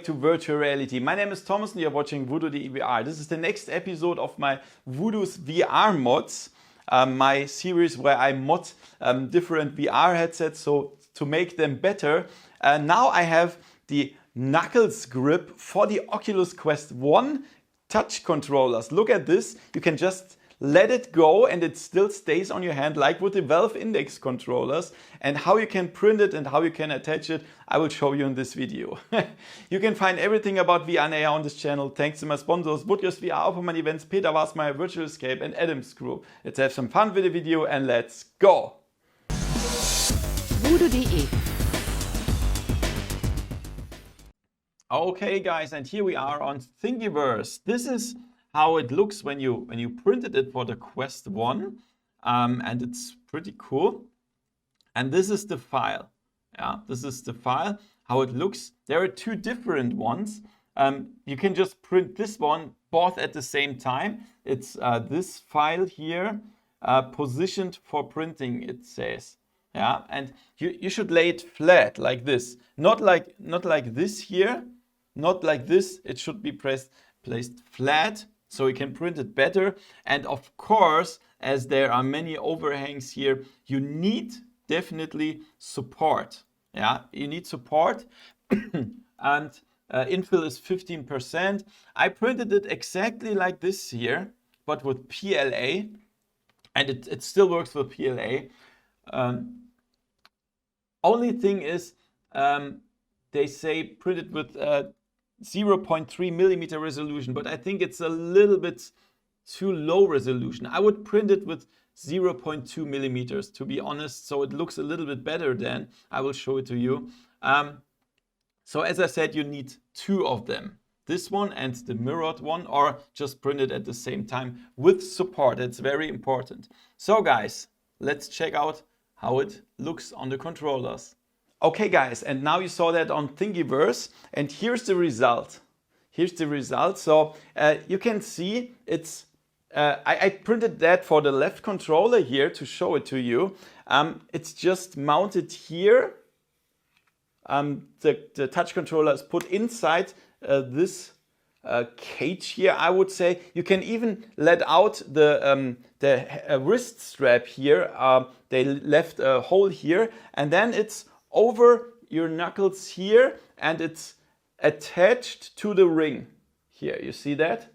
To virtual reality. My name is Thomas and you're watching VoodooDE VR. This is the next episode of my Voodoo's VR mods, my series where I mod different VR headsets so to make them better. Now I have the knuckles grip for the Oculus Quest 1 touch controllers. Look at this. You can just let it go and it still stays on your hand like with the Valve Index controllers. And how you can print it and how you can attach it, I will show you in this video. You can find everything about VR and AR on this channel thanks to my sponsors Woodcast VR, Opperman Events, Peter Wasmeier, Virtual Escape and Adam's Crew. Let's have some fun with the video and let's go! VoodooDE. Okay guys, and here we are on Thingiverse. This is how it looks when you printed it for the Quest 1, and it's pretty cool. And this is the file. Yeah, this is the file, how it looks. There are two different ones. You can just print this one both at the same time. It's this file here, positioned for printing, it says. Yeah, and you should lay it flat like this, not like this here, not like this. It should be placed flat, so you can print it better. And of course, as there are many overhangs here, you need definitely support. Yeah, you need support. And infill is 15%. I printed it exactly like this here, but with PLA. And it still works with PLA. Only thing is, they say print it with 0.3 millimeter resolution, but I think it's a little bit too low resolution. I would print it with 0.2 millimeters, to be honest, so it looks a little bit better then. I will show it to you. So as I said, you need two of them. This one and the mirrored one, or just print it at the same time with support. It's very important. So guys, let's check out how it looks on the controllers. Okay guys, and now you saw that on Thingiverse, and here's the result. Here's the result. So you can see it's, I printed that for the left controller here to show it to you. It's just mounted here. The touch controller is put inside this cage here, I would say. You can even let out the wrist strap here. They left a hole here, and then it's over your knuckles here, and it's attached to the ring here. You see that?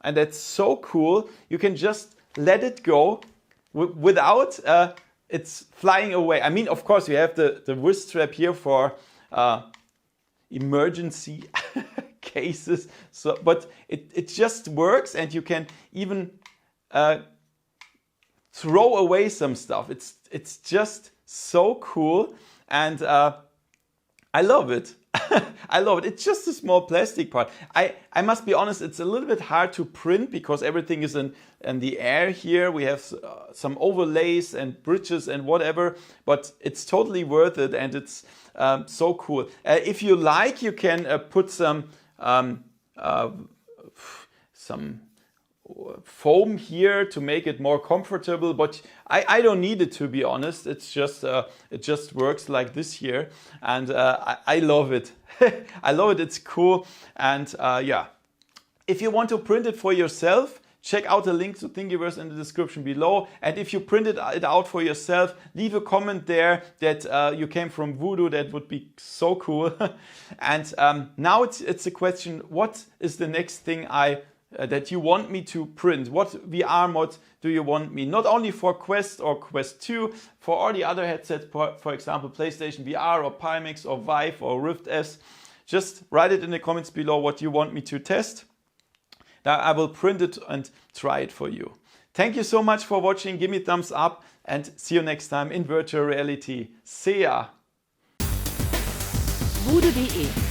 And that's so cool. You can just let it go without it's flying away. I mean, of course, you have the wrist strap here for emergency cases. So, but it just works, and you can even throw away some stuff. It's just so cool. And I love it. I love it. It's just a small plastic part. I must be honest, it's a little bit hard to print because everything is in the air here. We have some overlays and bridges and whatever, but it's totally worth it, and it's so cool. If you like, you can put some foam here to make it more comfortable, but I don't need it, to be honest. It's just it just works like this here, and I love it. I love it. It's cool. And yeah, if you want to print it for yourself, check out the link to Thingiverse in the description below. And if you printed it out for yourself, leave a comment there that you came from Voodoo. That would be so cool. And now it's a question: what is the next thing that you want me to print? What VR mod do you want me? Not only for Quest or Quest 2, for all the other headsets, for example, PlayStation VR or Pimax or Vive or Rift S. Just write it in the comments below what you want me to test. Now I will print it and try it for you. Thank you so much for watching. Give me a thumbs up and see you next time in virtual reality. See ya! VoodooDE.